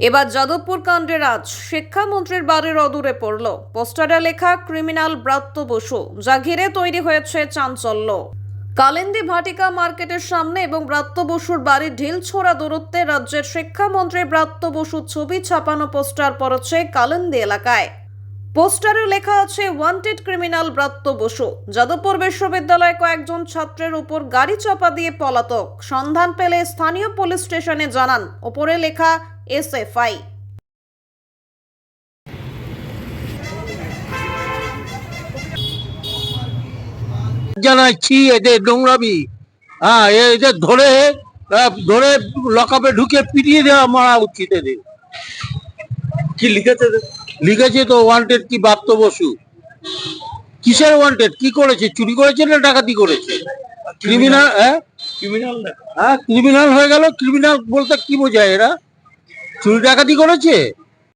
এবার যাদবপুর কাণ্ডের আজ শিক্ষামন্ত্রীর বাড়ির অদূরে পড়ল পোস্টারে লেখা ক্রিমিনাল ব্রাত্য বসু, যা ঘিরে তৈরি হয়েছে চাঞ্চল্য। কালিন্দী ভাটিকা মার্কেটের সামনে এবং ব্রাত্য বসুর বাড়ির ঢিলছোড়া দূরত্বে রাজ্যের শিক্ষামন্ত্রী ব্রাত্য বসুর ছবি ছাপানো পোস্টার পড়েছে কালিন্দী এলাকায়। পোস্টারে লেখা আছে ওয়ান্টেড ক্রিমিনাল ব্রাত্য বসু। যাদবপুর বিশ্ববিদ্যালয়ে কয়েকজন ছাত্রের উপর গাড়ি চাপা দিয়ে পলাতক, সন্ধান পেলে স্থানীয় পুলিশ স্টেশনে জানান। ওপরে লেখা এসএফআই। জানাচ্ছি এদের নোংরামি। এদের ধরে ধরে লকআপে ঢুকে পিটিয়ে দেওয়া মারা উচিত। এদের কি লিখেছে? লিখেছে তো ওয়ান্টেড কি ব্রাত্য বসু। কিসের ওয়ান্টেড? কি করেছে? চুরি করেছে না ডাকাতি করেছে? ক্রিমিনাল। ক্রিমিনাল না? ক্রিমিনাল হয়ে গেল। ক্রিমিনাল বলতে কি বোঝায়? এরা চুরি ডাকাতি করেছে?